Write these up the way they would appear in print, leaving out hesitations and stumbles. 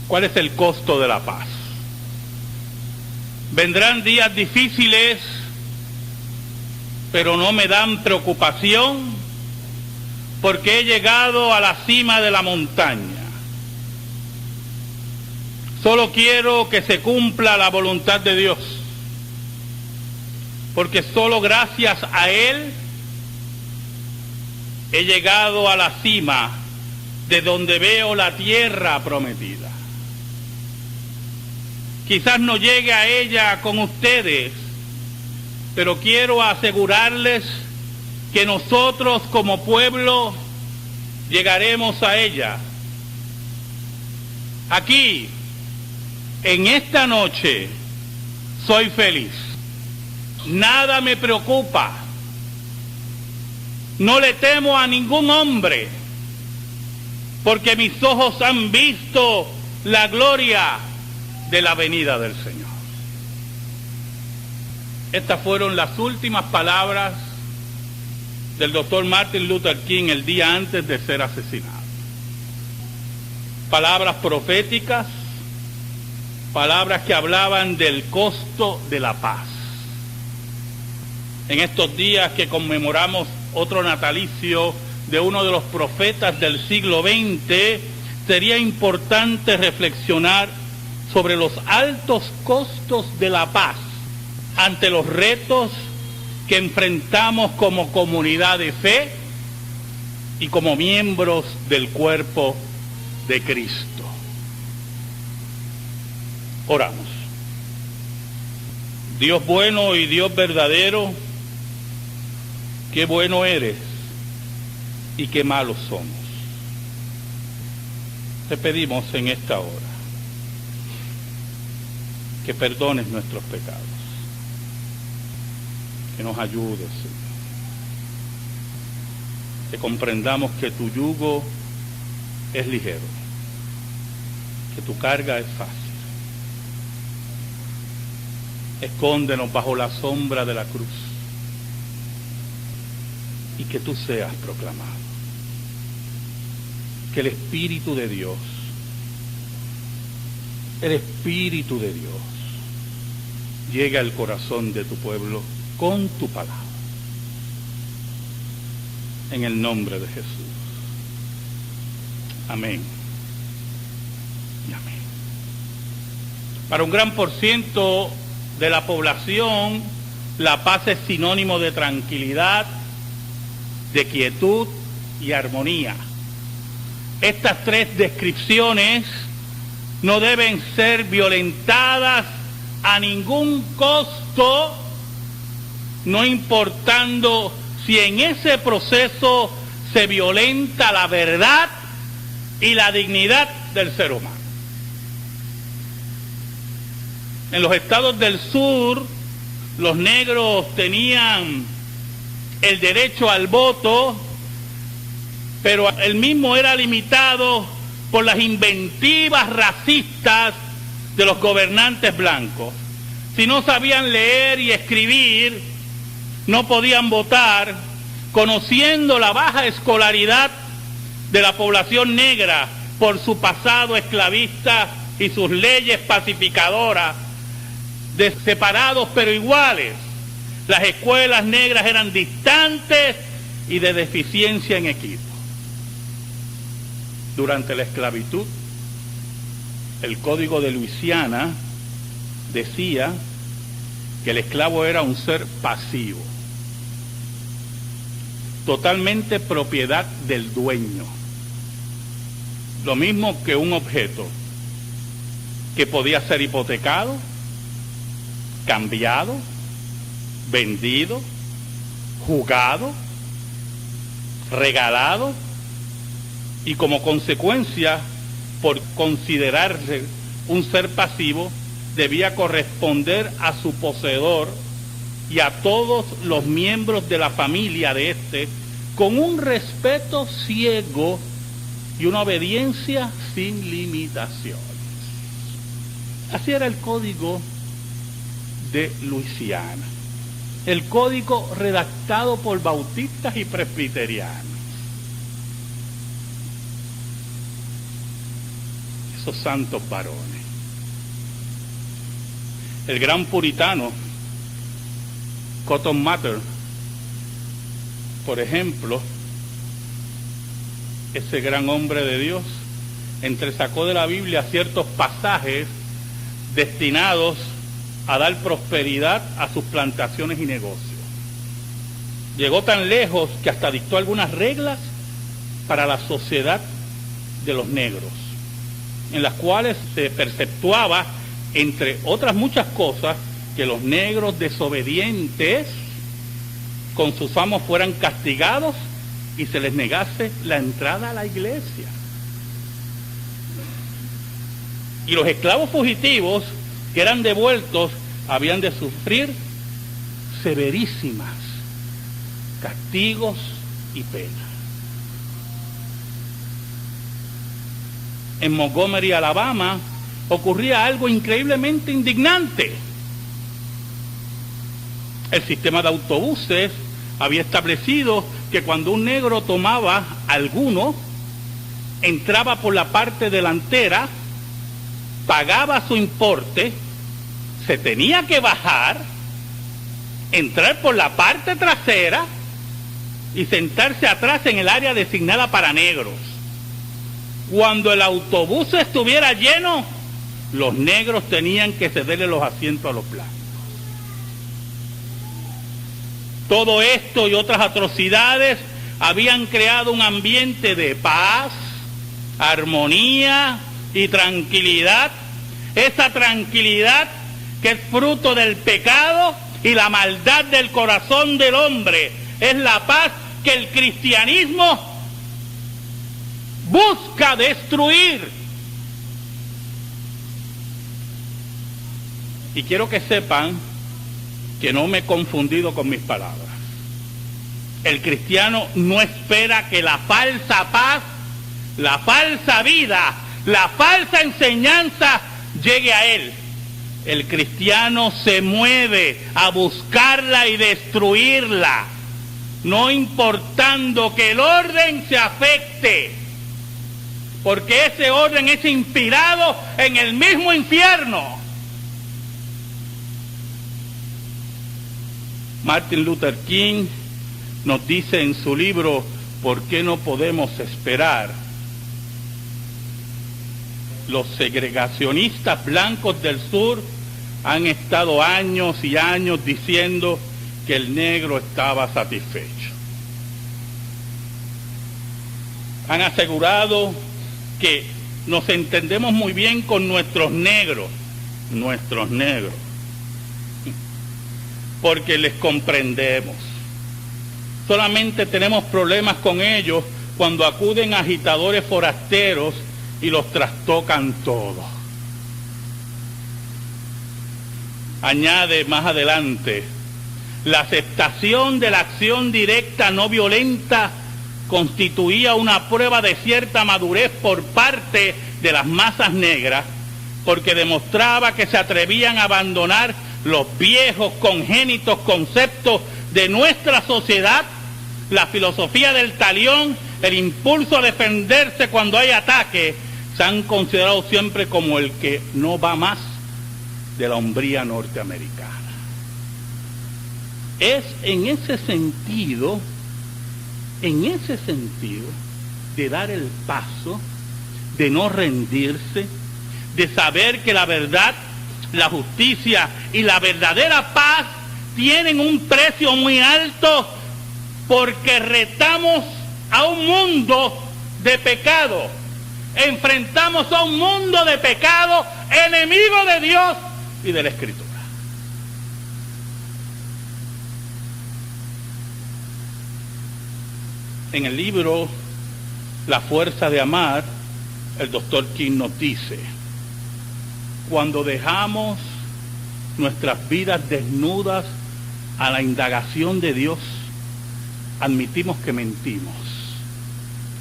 ¿Cuál es el costo de la paz? Vendrán días difíciles, pero no me dan preocupación porque he llegado a la cima de la montaña. Solo quiero que se cumpla la voluntad de Dios, porque solo gracias a Él he llegado a la cima de donde veo la tierra prometida. Quizás no llegue a ella con ustedes, pero quiero asegurarles que nosotros como pueblo llegaremos a ella. Aquí, en esta noche, soy feliz. Nada me preocupa. No le temo a ningún hombre, porque mis ojos han visto la gloria de la venida del Señor. Estas fueron las últimas palabras del doctor Martin Luther King el día antes de ser asesinado. Palabras proféticas, palabras que hablaban del costo de la paz. En estos días que conmemoramos otro natalicio de uno de los profetas del siglo XX, sería importante reflexionar sobre los altos costos de la paz ante los retos que enfrentamos como comunidad de fe y como miembros del cuerpo de Cristo. Oramos. Dios bueno y Dios verdadero, qué bueno eres y qué malos somos. Te pedimos en esta hora que perdones nuestros pecados, que nos ayudes, Señor, que comprendamos que tu yugo es ligero, que tu carga es fácil. Escóndenos bajo la sombra de la cruz y que tú seas proclamado. Que el Espíritu de Dios, llegue al corazón de tu pueblo con tu palabra. En el nombre de Jesús. Amén. Y amén. Para un gran porciento de la población, la paz es sinónimo de tranquilidad, de quietud y armonía. Estas tres descripciones no deben ser violentadas a ningún costo, no importando si en ese proceso se violenta la verdad y la dignidad del ser humano. En los estados del sur, los negros tenían el derecho al voto, pero el mismo era limitado por las inventivas racistas de los gobernantes blancos. Si no sabían leer y escribir, no podían votar, conociendo la baja escolaridad de la población negra por su pasado esclavista y sus leyes pacificadoras, de separados pero iguales. Las escuelas negras eran distantes y de deficiencia en equipo. Durante la esclavitud, el Código de Luisiana decía que el esclavo era un ser pasivo, totalmente propiedad del dueño, lo mismo que un objeto que podía ser hipotecado, cambiado, vendido, jugado, regalado, y como consecuencia, por considerarse un ser pasivo, debía corresponder a su poseedor y a todos los miembros de la familia de éste con un respeto ciego y una obediencia sin limitaciones. Así era el Código de Luisiana, el código redactado por bautistas y presbiterianos. esos santos varones. El gran puritano Cotton Mather, por ejemplo, ese gran hombre de Dios, entresacó de la Biblia ciertos pasajes destinados a dar prosperidad a sus plantaciones y negocios. Llegó tan lejos que hasta dictó algunas reglas para la sociedad de los negros, en las cuales se perceptuaba, entre otras muchas cosas, que los negros desobedientes con sus amos fueran castigados y se les negase la entrada a la iglesia. Y los esclavos fugitivos que eran devueltos habían de sufrir severísimas castigos y penas. En Montgomery, Alabama, ocurría algo increíblemente indignante. El sistema de autobuses había establecido que cuando un negro tomaba alguno, entraba por la parte delantera, pagaba su importe, se tenía que bajar, entrar por la parte trasera y sentarse atrás en el área designada para negros. Cuando el autobús estuviera lleno, los negros tenían que cederle los asientos a los blancos. Todo esto y otras atrocidades habían creado un ambiente de paz, armonía y tranquilidad. Esa tranquilidad que es fruto del pecado y la maldad del corazón del hombre. Es la paz que el cristianismo busca destruir. Y quiero que sepan que no me he confundido con mis palabras. El cristiano no espera que la falsa paz, la falsa vida, la falsa enseñanza llegue a él. El cristiano se mueve a buscarla y destruirla, no importando que el orden se afecte, porque ese orden es inspirado en el mismo infierno. Martin Luther King nos dice en su libro ¿Por qué no podemos esperar? Los segregacionistas blancos del sur han estado años y años diciendo que el negro estaba satisfecho. Han asegurado que nos entendemos muy bien con nuestros negros, porque les comprendemos. Solamente tenemos problemas con ellos cuando acuden agitadores forasteros y los trastocan todo. Añade más adelante, la aceptación de la acción directa no violenta constituía una prueba de cierta madurez por parte de las masas negras, porque demostraba que se atrevían a abandonar los viejos congénitos conceptos de nuestra sociedad, la filosofía del talión, el impulso a defenderse cuando hay ataque, se han considerado siempre como el que no va más de la hombría norteamericana. Es en ese sentido, de dar el paso, de no rendirse, de saber que la verdad, la justicia y la verdadera paz tienen un precio muy alto, porque retamos a un mundo de pecado, enfrentamos a un mundo de pecado, enemigo de Dios y de la Escritura. En el libro La fuerza de amar, el doctor King nos dice: cuando dejamos nuestras vidas desnudas a la indagación de Dios, admitimos que mentimos,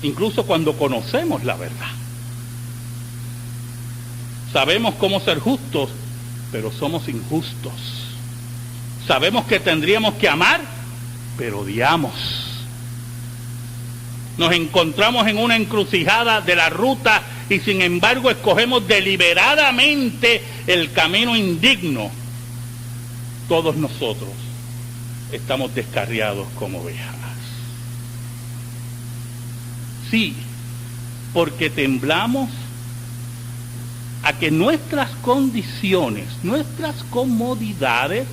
incluso cuando conocemos la verdad. Sabemos cómo ser justos, pero somos injustos. Sabemos que tendríamos que amar, pero odiamos. Nos encontramos en una encrucijada de la ruta y sin embargo escogemos deliberadamente el camino indigno, todos nosotros estamos descarriados como ovejas. Sí, porque temblamos a que nuestras condiciones, nuestras comodidades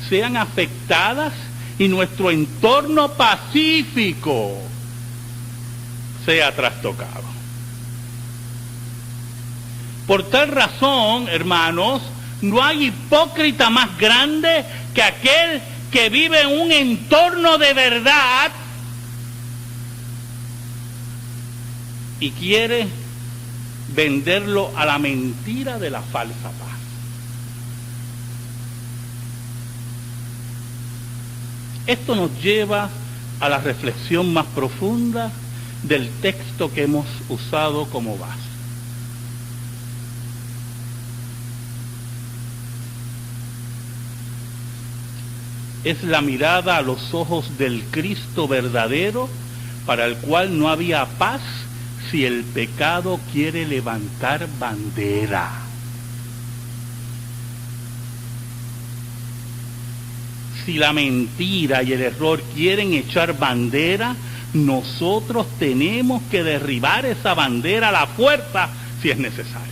sean afectadas y nuestro entorno pacífico sea trastocado. Por tal razón, hermanos, no hay hipócrita más grande que aquel que vive en un entorno de verdad y quiere venderlo a la mentira de la falsa paz. Esto nos lleva a la reflexión más profunda del texto que hemos usado como base. Es la mirada a los ojos del Cristo verdadero, para el cual no había paz si el pecado quiere levantar bandera. Si la mentira y el error quieren echar bandera, nosotros tenemos que derribar esa bandera a la fuerza si es necesario.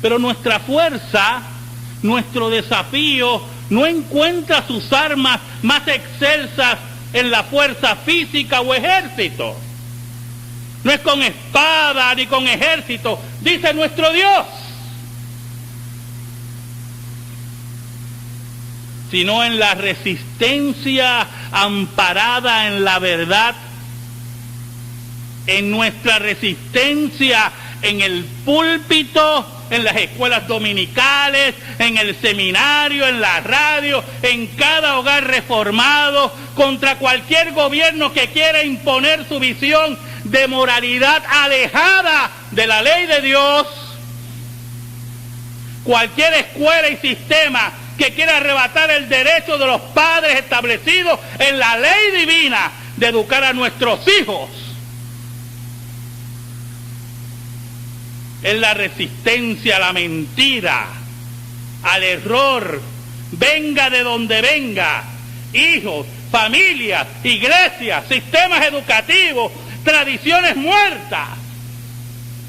Pero nuestra fuerza, nuestro desafío, no encuentra sus armas más excelsas en la fuerza física o ejército. No es con espada ni con ejército, dice nuestro Dios, sino en la resistencia amparada en la verdad, en nuestra resistencia en el púlpito, en las escuelas dominicales, en el seminario, en la radio, en cada hogar reformado, contra cualquier gobierno que quiera imponer su visión de moralidad alejada de la ley de Dios, cualquier escuela y sistema que quiera arrebatar el derecho de los padres establecidos en la ley divina de educar a nuestros hijos. Es la resistencia a la mentira, al error, venga de donde venga, hijos, familias, iglesias, sistemas educativos, tradiciones muertas,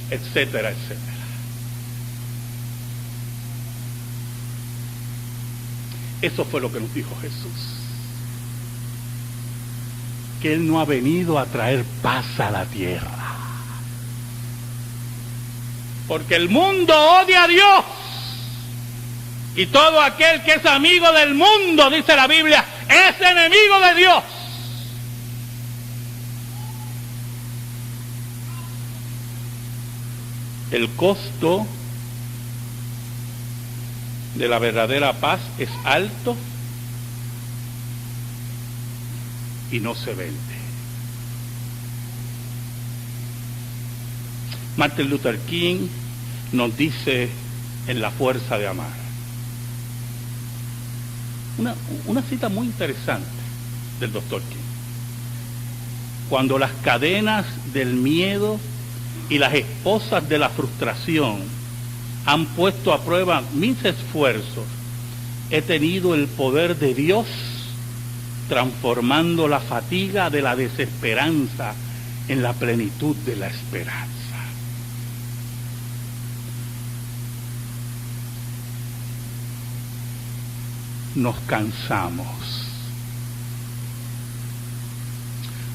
etcétera, etcétera. Eso fue lo que nos dijo Jesús, que Él no ha venido a traer paz a la tierra. Porque el mundo odia a Dios. Y todo aquel que es amigo del mundo, dice la Biblia, es enemigo de Dios. El costo de la verdadera paz es alto y no se vende. Martin Luther King nos dice en La fuerza de amar una cita muy interesante del doctor King. Cuando las cadenas del miedo y las esposas de la frustración han puesto a prueba mis esfuerzos, he tenido el poder de Dios transformando la fatiga de la desesperanza en la plenitud de la esperanza. Nos cansamos,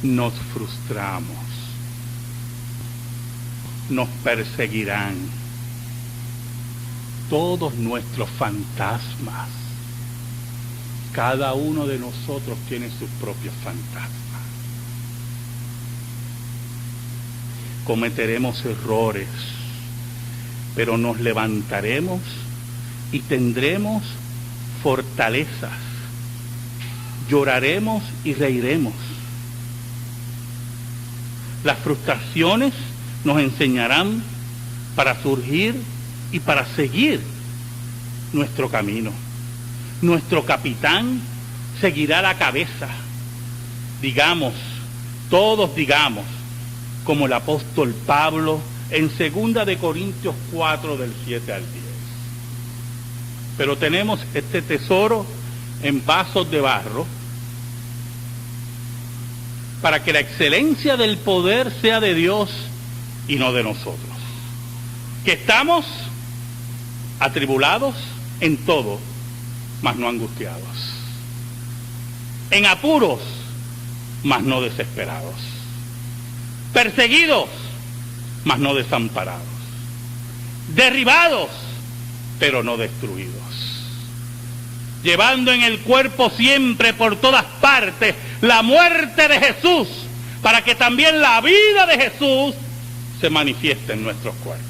nos frustramos, nos perseguirán todos nuestros fantasmas. Cada uno de nosotros tiene sus propios fantasmas. Cometeremos errores, pero nos levantaremos y tendremos fortalezas. Lloraremos y reiremos. Las frustraciones nos enseñarán para surgir y para seguir nuestro camino. Nuestro capitán seguirá la cabeza. Digamos, todos digamos, como el apóstol Pablo en 2 de Corintios 4 del 7 al 10. Pero tenemos este tesoro en vasos de barro para que la excelencia del poder sea de Dios y no de nosotros. Que estamos atribulados en todo, mas no angustiados. En apuros, mas no desesperados. Perseguidos, mas no desamparados. Derribados, pero no destruidos. Llevando en el cuerpo siempre por todas partes la muerte de Jesús, para que también la vida de Jesús se manifieste en nuestros cuerpos.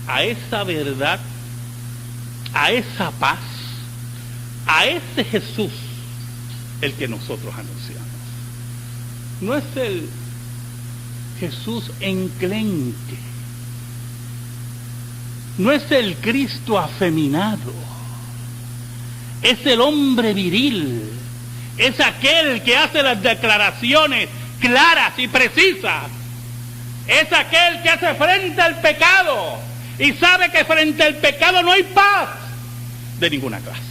A esa verdad, a esa paz, a ese Jesús, el que nosotros anunciamos. No es el Jesús enclenque, no es el Cristo afeminado, es el hombre viril, es aquel que hace las declaraciones claras y precisas, es aquel que hace frente al pecado y sabe que frente al pecado no hay paz de ninguna clase.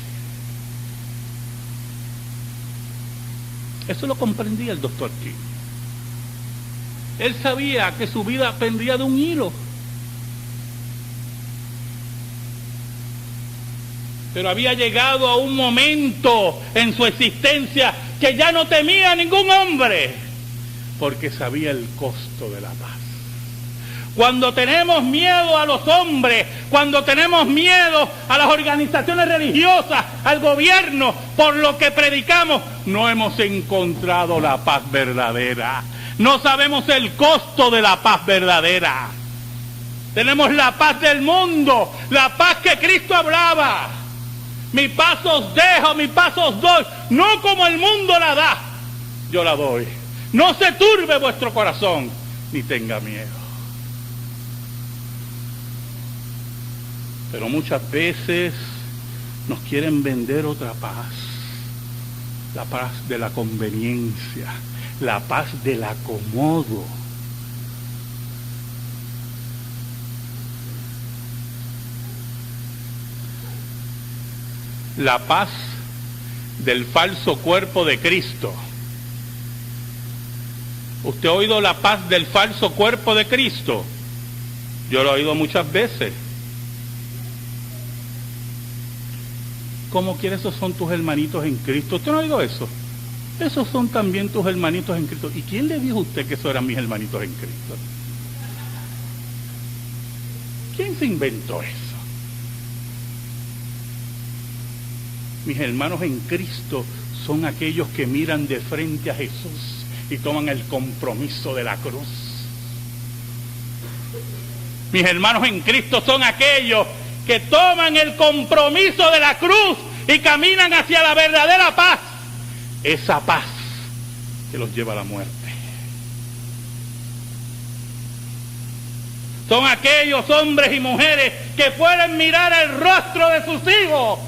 Eso lo comprendía el doctor King. Él sabía que su vida pendía de un hilo. Pero había llegado a un momento en su existencia que ya no temía a ningún hombre, porque sabía el costo de la paz. Cuando tenemos miedo a los hombres, cuando tenemos miedo a las organizaciones religiosas, al gobierno, por lo que predicamos, no hemos encontrado la paz verdadera. No sabemos el costo de la paz verdadera. Tenemos la paz del mundo, la paz que Cristo hablaba. Mi paz os dejo, mi paz os doy, no como el mundo la da, yo la doy. No se turbe vuestro corazón, ni tenga miedo. Pero muchas veces nos quieren vender otra paz, la paz de la conveniencia, la paz del acomodo. La paz del falso cuerpo de Cristo. ¿Usted ha oído la paz del falso cuerpo de Cristo? Yo lo he oído muchas veces. ¿Cómo quieres? Esos son tus hermanitos en Cristo. ¿Usted no ha oído eso? Esos son también tus hermanitos en Cristo. ¿Y quién le dijo a usted que esos eran mis hermanitos en Cristo? ¿Quién se inventó eso? Mis hermanos en Cristo son aquellos que miran de frente a Jesús y toman el compromiso de la cruz. Mis hermanos en Cristo son aquellos que toman el compromiso de la cruz y caminan hacia la verdadera paz. Esa paz que los lleva a la muerte. Son aquellos hombres y mujeres que pueden mirar el rostro de sus hijos,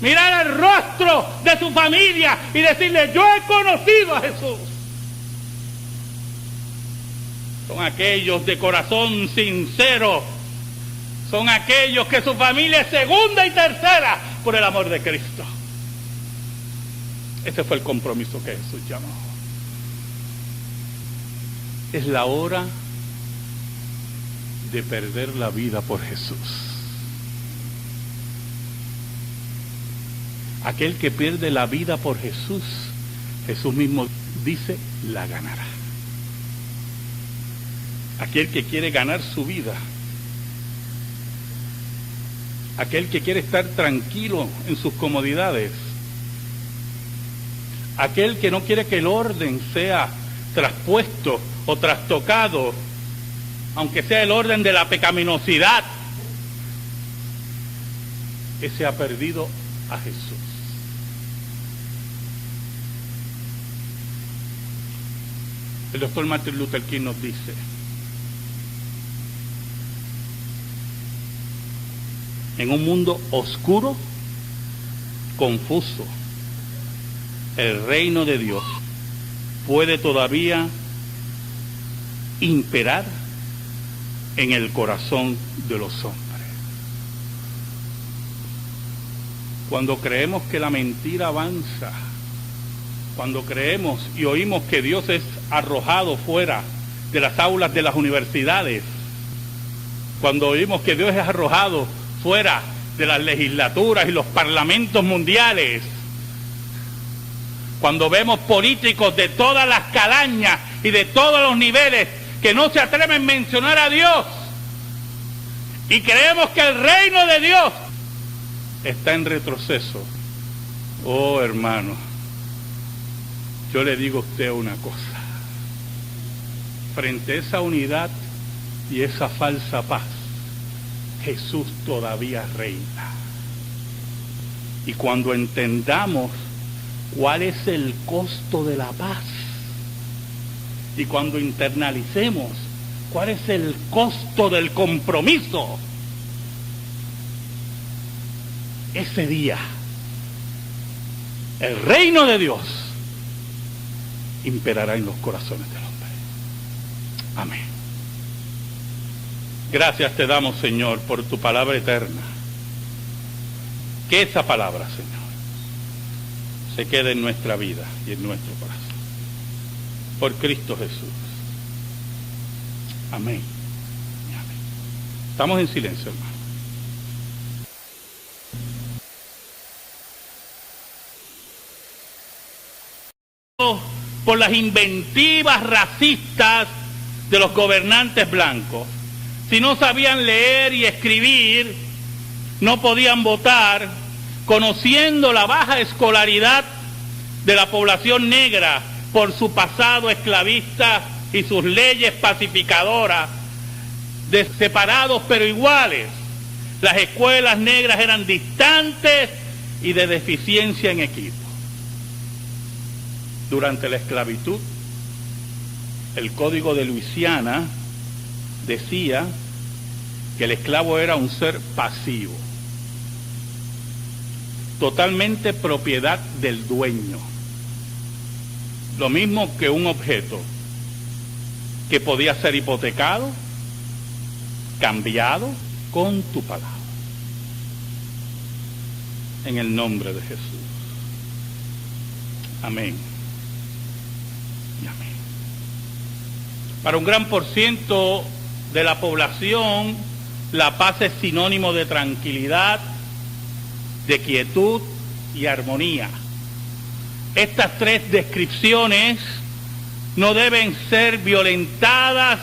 mirar el rostro de su familia y decirle: yo he conocido a Jesús. Son aquellos de corazón sincero. Son aquellos que su familia es segunda y tercera por el amor de Cristo. Ese fue el compromiso que Jesús llamó. Es la hora de perder la vida por Jesús. Aquel que pierde la vida por Jesús, Jesús mismo dice, la ganará. Aquel que quiere ganar su vida, aquel que quiere estar tranquilo en sus comodidades, aquel que no quiere que el orden sea traspuesto o trastocado, aunque sea el orden de la pecaminosidad, ese ha perdido a Jesús. El doctor Martin Luther King nos dice: en un mundo oscuro, confuso, el reino de Dios puede todavía imperar en el corazón de los hombres. Cuando creemos que la mentira avanza, cuando creemos y oímos que Dios es arrojado fuera de las aulas de las universidades, cuando oímos que Dios es arrojado fuera de las legislaturas y los parlamentos mundiales, cuando vemos políticos de todas las calañas y de todos los niveles que no se atreven a mencionar a Dios, y creemos que el reino de Dios está en retroceso. Oh, hermano, yo le digo a usted una cosa. Frente a esa unidad y esa falsa paz, Jesús todavía reina. Y cuando entendamos cuál es el costo de la paz, y cuando internalicemos cuál es el costo del compromiso, ese día el reino de Dios imperará en los corazones del hombre. Amén. Gracias te damos, Señor, por tu palabra eterna. Que esa palabra, Señor, se quede en nuestra vida y en nuestro corazón. Por Cristo Jesús. Amén. Y amén. Estamos en silencio, hermano. Por las inventivas racistas de los gobernantes blancos. Si no sabían leer y escribir, no podían votar, conociendo la baja escolaridad de la población negra por su pasado esclavista y sus leyes pacificadoras, de separados pero iguales. Las escuelas negras eran distantes y de deficiencia en equipo. Durante la esclavitud, el Código de Luisiana decía que el esclavo era un ser pasivo, totalmente propiedad del dueño, lo mismo que un objeto que podía ser hipotecado, cambiado con tu palabra. En el nombre de Jesús. Amén. Y amén. Para un gran porciento de la población, la paz es sinónimo de tranquilidad, de quietud y armonía. Estas tres descripciones no deben ser violentadas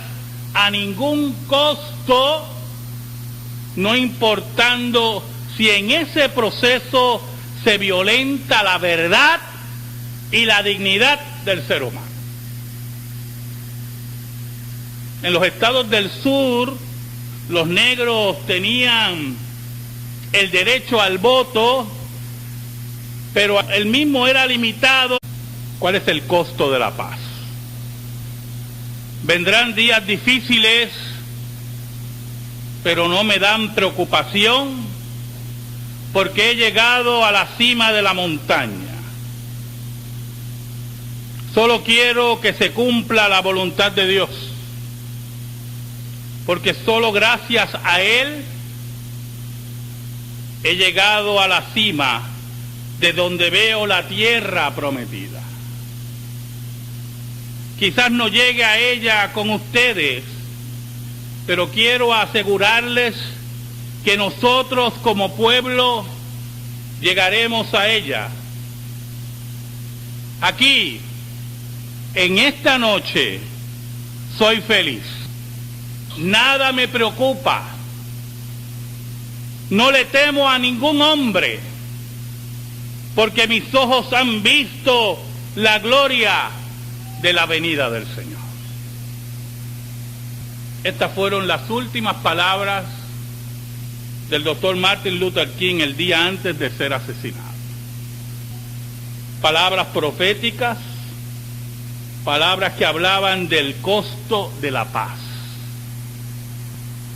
a ningún costo, no importando si en ese proceso se violenta la verdad y la dignidad del ser humano. En los estados del sur, los negros tenían el derecho al voto, pero el mismo era limitado. ¿Cuál es el costo de la paz? Vendrán días difíciles, pero no me dan preocupación, porque he llegado a la cima de la montaña. Solo quiero que se cumpla la voluntad de Dios, porque solo gracias a Él he llegado a la cima de donde veo la tierra prometida. Quizás no llegue a ella con ustedes, pero quiero asegurarles que nosotros como pueblo llegaremos a ella. Aquí, en esta noche, soy feliz. Nada me preocupa. No le temo a ningún hombre, porque mis ojos han visto la gloria de la venida del Señor. Estas fueron las últimas palabras del doctor Martin Luther King el día antes de ser asesinado. Palabras proféticas, palabras que hablaban del costo de la paz.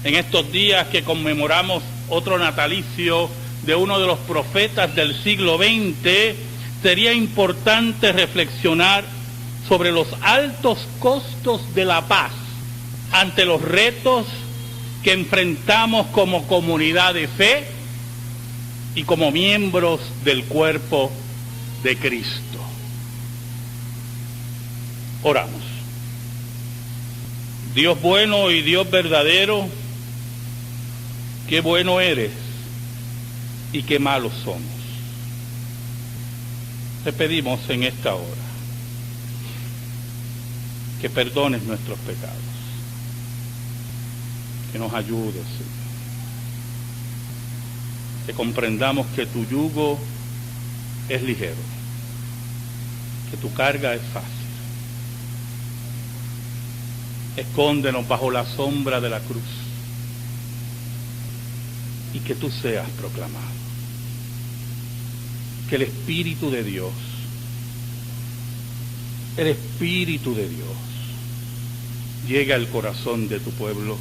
En estos días que conmemoramos otro natalicio de uno de los profetas del siglo XX, sería importante reflexionar sobre los altos costos de la paz ante los retos que enfrentamos como comunidad de fe y como miembros del cuerpo de Cristo. Oramos. Dios bueno y Dios verdadero, qué bueno eres y qué malos somos. Te pedimos en esta hora que perdones nuestros pecados, que nos ayudes, Señor, que comprendamos que tu yugo es ligero, que tu carga es fácil. Escóndenos bajo la sombra de la cruz y que tú seas proclamado. Que el Espíritu de Dios, llegue al corazón de tu pueblo